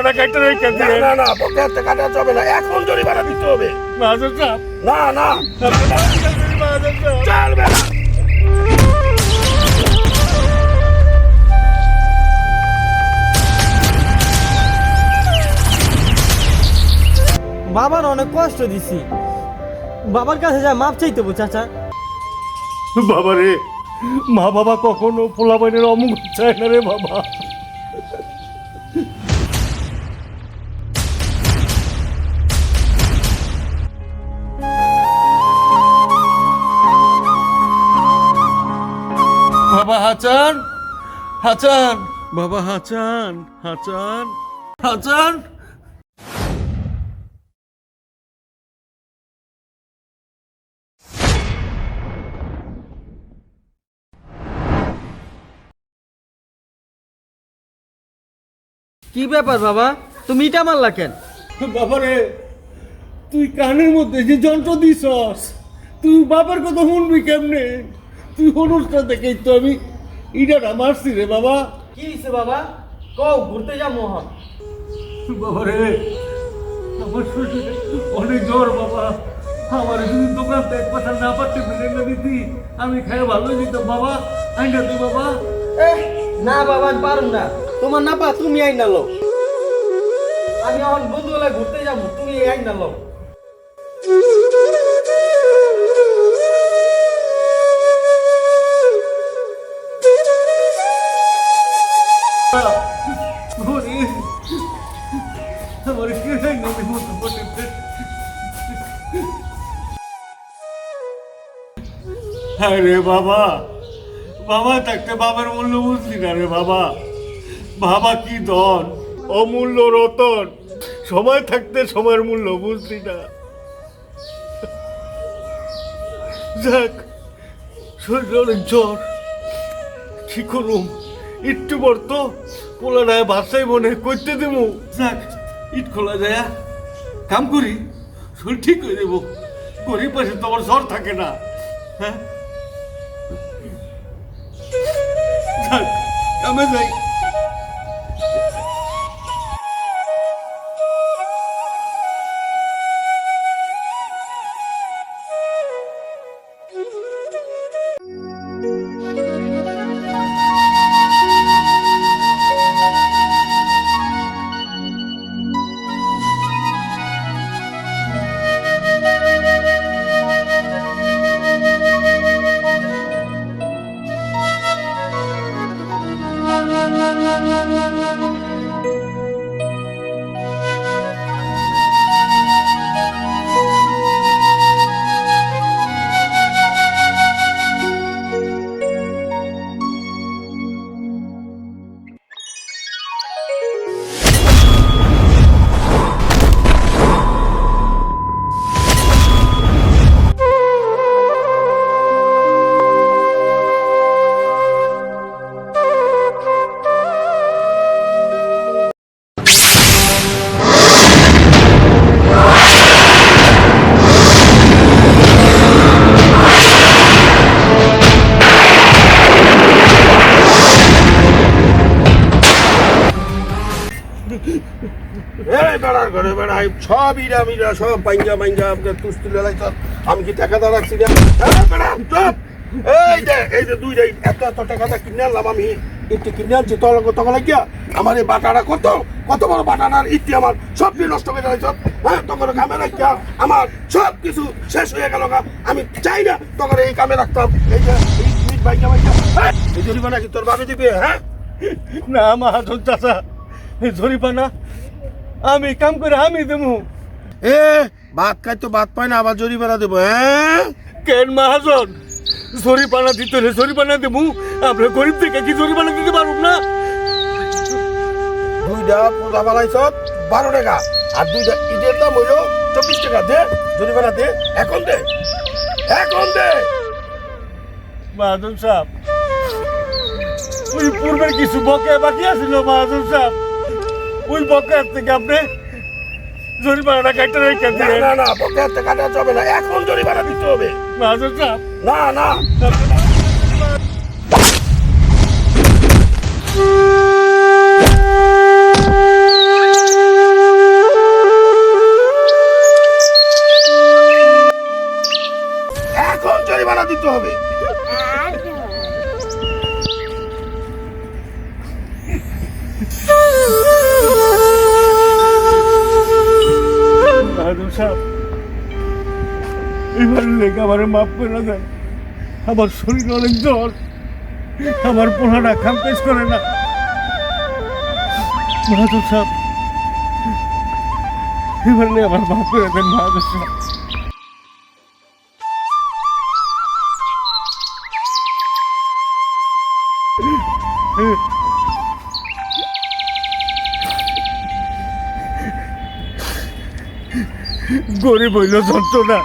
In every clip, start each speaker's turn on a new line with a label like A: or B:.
A: জরিমানা কাটতে রেখে
B: না
A: দিয়ে
B: না না বকেয়াতে কাটা যাবে না, এখন জরিমানা দিতে হবে।
A: মহাজন সাহেব
B: না না
A: মহাজন সাহেব
B: চলবে না।
C: বাবার অনেক কষ্ট দিছি, বাবার কাছে যা মাপ চাইতে হবে চাচা।
A: বাবা রে, মা বাবা কখনো পোলাপাইনের অমুক চায় না রে বাবা। বাবা হাচান, হাচান, বাবা হাচান, হাচান, হাচান।
C: কি ব্যাপার বাবা, তুমি ইটা মারলা কেন?
A: বাবারে, তুই কানের মধ্যে যে যন্ত্র দিছস, তুই বাবার কথা শুনবি কেমনে? তুই হনুসটা দেখেই তো আমি ইটাটা মারছি রে বাবা।
C: কি হইছে বাবা, কও ঘুরতে যা মোহন।
A: বাবারে, আমার শরীরে অনেক জ্বর বাবা। আমার যদি দোকান থেকে কথা না পারতে না দিতি, আমি খাই ভালো দিতাম বাবা। আইনা তুই বাবা।
C: না বাবা আমি পারুম না, তোমার না পা তুমি আইন না লো। আমি এখন বন্ধুগুলা ঘুরতে যাবো, তুমি আইন না লো।
A: আমার কি আইনা দিব তোমার? হ্যাঁ রে বাবা, বাবা থাকতে বাবার মূল্য বুঝলি না রে বাবা। বাবা কি ধন, অমূল্য রতন। সময় থাকতে সময়ের মূল্য বুঝলি না। যাক, শরীরে অনেক জ্বর, কি করুম? একটু পর তো পোলাডায় বাসায় মনে করতে দেবো। যাক, ইট খোলা যায়, কাম করি, শরীর ঠিক হয়ে দেবো। গরিব পাশে তো আমার জ্বর থাকে না। হ্যাঁ, যাক, কামে যাই।
B: বেড়ার ঘরে বেড়াই সব ইরা মিরা সব পাইঙ্গা মাইঙ্গা আপনার তুস্তি লড়াই সব। আমি কি টাকাটা রাখছি না? চপ, এই যে দুই এত এত টাকাটা কিনে আনলাম আমি। ইটটি কিনে আনছি তখন গিয়া আমার এই বাটাটা কত বড় বাটাটার ইটটি আমার সব নষ্ট করে যাইছ। হ্যাঁ, তখন কামে রাখিয়া আমার সব কিছু শেষ হয়ে গেল। আমি চাই না তখন এই কামে রাখতাম। এই যে ইট বাইঙ্গা মাইঙ্গা এই জরিমানা কি তোর বাবা দিবে? হ্যাঁ
A: না মহাজন চাচা, জরিমানা আমি কাম করে আমি দেবো।
B: এ ভাত খাই তো ভাত পাই না, আবার জরিমানা দেবো? হ্যাঁ
A: কেন মহাজন, জরিমানা দিতে হলে জরিমানা দেবো। আমরা গরিব থেকে কি জরিমানা দিতে পারব না?
B: দুইটা পূজা বানাইছ 12 টাকা, আর দুইটা ঈদের দাম হইল 24 টাকা। দে জরিমানা দে, এখন দে, এখন দে।
A: মহাজন সাহেব, ওই পূর্বের কিছু বকেয়া বাকি আছিল মহাজন সাহেব। ওই বকেয়ার থেকে আপনি জরিমানাটা কাটতে রেখে
B: না
A: দিয়ে।
B: না না বকেয়াতে কাটা যাবে না, এখন জরিমানা দিতে হবে।
A: মহাজন সাহেব,
B: না না দিতে হবে।
A: বাহাদুর সাহেব, এবার লেগে আমার মাফ করে দেন। আমার শরীর অনেক জ্বর, আমার পোড়াটা খাম পেশ করে না। বাহাদুর সাহেব, এবার আমার মাফ করে দেন বাহাদুর সাহেব। গরিব হইল যন্ত্রণা,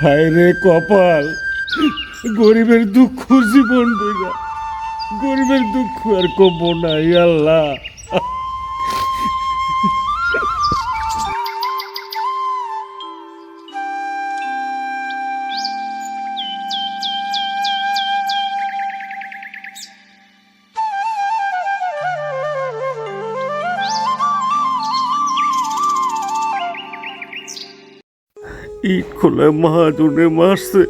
A: হায় রে কপাল, গরিবের দুঃখ জীবন বইরা, গরিবের দুঃখ আর কব নাই আল্লাহ। ইট খোলায় মহাজনে মারছে,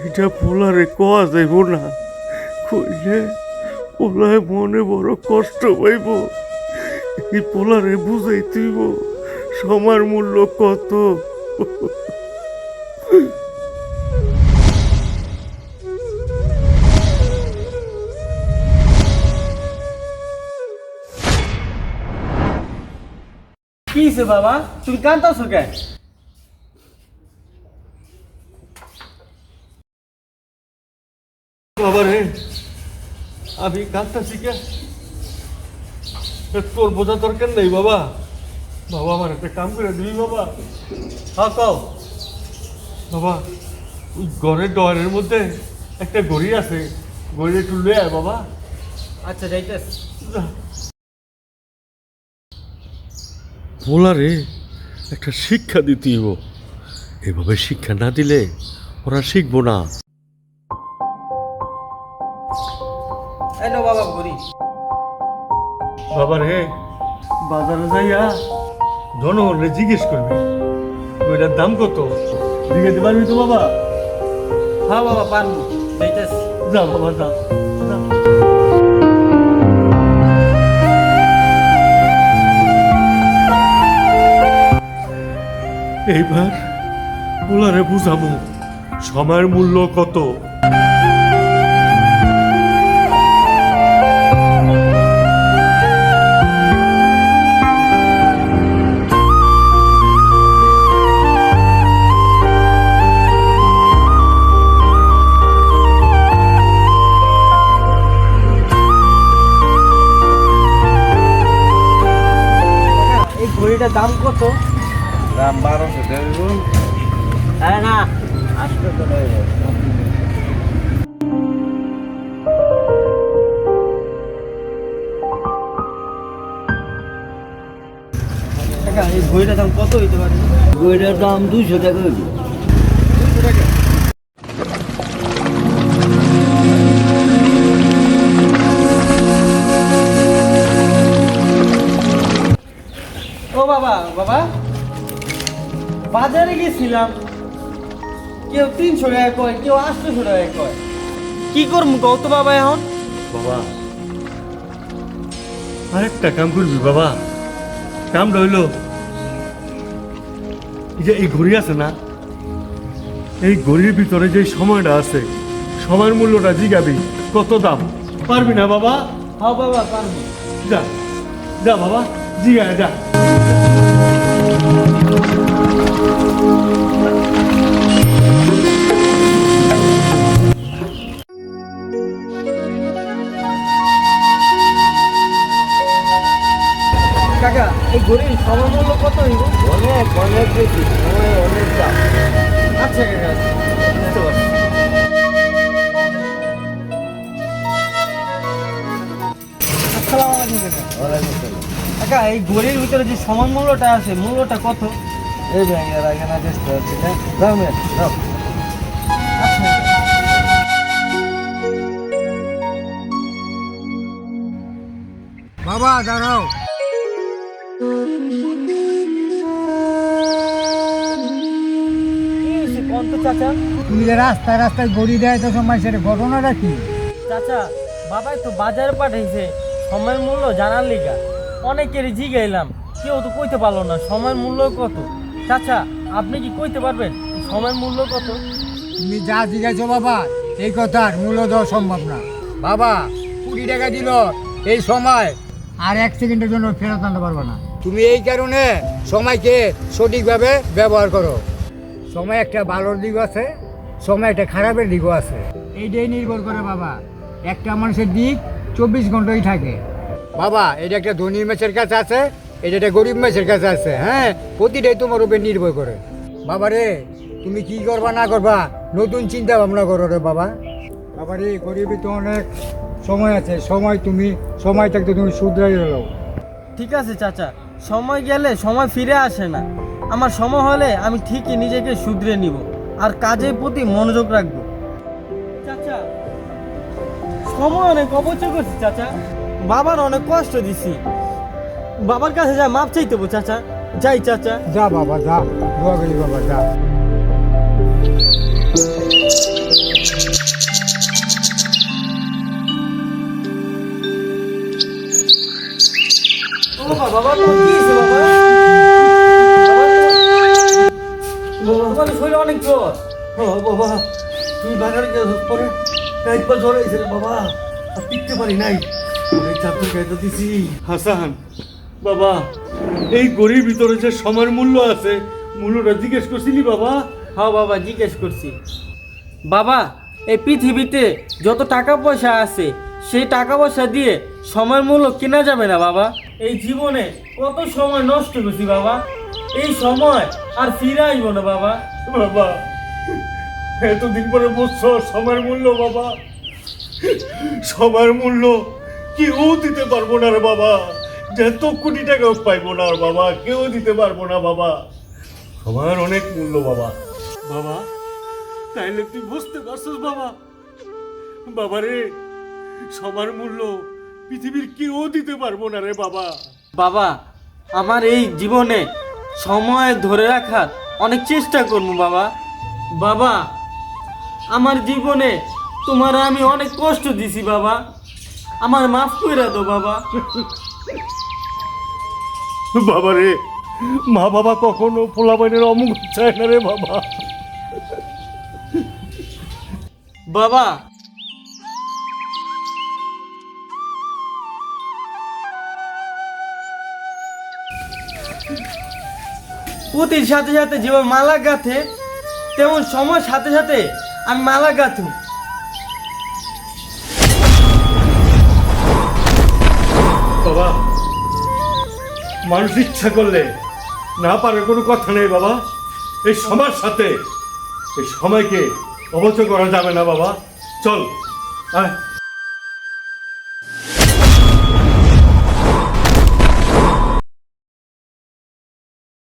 A: এটা পোলারে কোয়া যাইব না, কইলে পোলায় মনে বড় কষ্ট পাইব। এই পোলারে বুঝাইতেইব সময়ের মূল্য কত।
C: কি হইছে বাবা, তুমি কাঁদতাছো কেন?
A: বাবা রে, আমি কাঁদতেছি কে? তোর বোঝা দরকার নেই বাবা। বাবা আমার একটা কাম করে দিবি বাবা। হ্যাঁ কও বাবা, ওই ঘরের ডয়ারের মধ্যে একটা গড়ি আছে, গড়ি একটু লয়ে আয় বাবা।
C: আচ্ছা যাইতেছ।
A: পোলারে একটা শিক্ষা দিতেই হবো, এভাবে শিক্ষা না দিলে ওরা শিখবো না।
C: এই নাও বাবা ঘড়ি।
A: বাবা রে, বাজারে যাইয়া জনগণরে জিজ্ঞেস করবি ওইটার দাম কত, জিজ্ঞেস পারবি তো বাবা?
C: হ্যাঁ বাবা পারবো, যাইতেছ।
A: যা বাবা যা, যা। এইবার পোলারে বুঝাবো সময়ের মূল্য কত।
C: এই ঘড়িটার দাম কত?
B: দাম 1200 টাকা।
C: হ্যাঁ না 800 টাকা। এই ঘড়িটার দাম কত হইতে পারে?
D: ঘড়িটার দাম 200 টাকা হইবে।
C: 200 টাকা। ও বাবা, বাবা বাজারে গেছিলাম, কেউ 300 টাকা কয়, কেউ 800 টাকা কয়। কি করবো কও তো বাবা এখন?
A: বাবা আরেকটা কাম করবি বাবা। কাম রইল, এই যে এই ঘড়ি আছে না, এই ঘড়ির ভিতরে যে সময়টা আছে, সময়ের মূল্যটা জিগাবি কত দাম। পারবি না বাবা?
C: হ্যাঁ বাবা পারবো।
A: যা যা বাবা, জিগা যা।
C: কাকা এই ঘড়ির সময় মূল্য কত হইব?
D: অনেক অনেক বেশি, সময় অনেক দাম।
C: আচ্ছা কাকা বুঝতে পারছি। কাকা এই ঘড়ির ভিতরে যে সমান মূল্যটা আছে মূল্যটা কত?
D: এই ব্যাংকের আগে না চেষ্টা হচ্ছে না যাও মেয়ে যাও
E: বাবা দাঁড়াও।
C: কোন তো চাচা?
E: তুমি যে রাস্তায় রাস্তায় গড়ি দেয় তো সময় সেটা ঘটনাটা কি?
C: চাচা বাবাই তো বাজারে পাঠাইছে সময়ের মূল্য জানার লিগা। অনেকেরই জিগাইলাম, কেউ তো কইতে পারলো না সময়ের মূল্য কত। চাচা আপনি কি কইতে পারবেন সময়ের মূল্য কত?
E: তুমি যা জিজ্ঞাসো বাবা এই কথার মূল্য দেওয়া সম্ভব না। বাবা 20 টাকা দিল এই সময় আর 1 সেকেন্ডের জন্য ফেরত আনতে পারবে না। তুমি এই কারণে সময়কে সঠিকভাবে ব্যবহার করো। সময় একটা ভালোর দিক আছে, সময় একটা খারাপের দিকও আছে। এইটাই নির্ভর করে বাবা, একটা মানুষের দিক 24 ঘন্টাই থাকে। বাবা এটা একটা ধনী মেসের কাছে আছে, এটা একটা গরিব মেসের কাছে আছে। হ্যাঁ, প্রতিটাই তোমার উপর নির্ভর করে। বাবা রে তুমি কি করবা না করবা নতুন চিন্তা ভাবনা করো রে বাবা। বাবা রে গরিবই তো অনেক সময় আছে, সময় থাকতে তুমি শুধরাই হলো।
C: ঠিক আছে চাচা, সময় গেলে সময় ফিরে আসে না। আমার সময় হলে আমি ঠিকই নিজেকে শুধরে নিব আর কাজের প্রতি মনোযোগ রাখবো। চাচা সময় অনেক অপচয় করছি চাচা, বাবার অনেক কষ্ট দিছি। বাবার কাছে যা মাপ চাইতে হবো চাচা। যাই চাচা।
E: যা বাবা যা, দোয়া করি বাবা যা।
C: বাবা বাবা তোমার কি হয়েছে বাবা? তোমার শরীরে অনেক জ্বর।
A: বাবা তুই বাজারে গেছিস পরে একবার জ্বর হয়েছে রে বাবা, আর টিকতে পারি নাই। অনেক চাদর গাইতে দিছি। হাসান বাবা, এই গরির ভিতরে যে সময়ের মূল্য আছে, মূল্যটা জিজ্ঞেস করছিলি বাবা?
C: হ্যাঁ বাবা জিজ্ঞেস করছি। বাবা এই পৃথিবীতে যত টাকা পয়সা আছে সেই টাকা পয়সা দিয়ে সময়ের মূল্য কেনা যাবে না বাবা। এই জীবনে কত সময় নষ্ট করছি বাবা, এই সময় আর ফিরে আসবো না বাবা।
A: বাবা এতদিন পরে বুঝছো সময়ের মূল্য বাবা। সময়ের মূল্য কেউ দিতে পারবো না রে বাবা, যত কোটি টাকাও পাইবো না আর বাবা, কেউ দিতে পারবো না বাবা। সময়ের অনেক মূল্য বাবা। বাবা তাইলে তুই বুঝতে পারছিস বাবা? বাবা রে সময়ের মূল্য পৃথিবীর কেউ দিতে পারবো না রে বাবা।
C: বাবা আমার এই জীবনে সময় ধরে রাখার অনেক চেষ্টা করবো বাবা। বাবা আমার জীবনে তোমার আমি অনেক কষ্ট দিছি বাবা, আমার মাফ করে দাও বাবা।
A: বাবা রে মা বাবা কখনো পোলাপাইনের অমুখ চায় না রে বাবা।
C: বাবা পুতির সাথে সাথে যেমন মালা গাঁথে তেমন সময়ের সাথে সাথে আমি মালা গাঁথু।
A: বাবা মানুষ ইচ্ছা করলে না পারে কোনো কথা নেই বাবা। এই সময়ের সাথে এই সময়কে অবচয় করা যাবে না বাবা। চল আয়।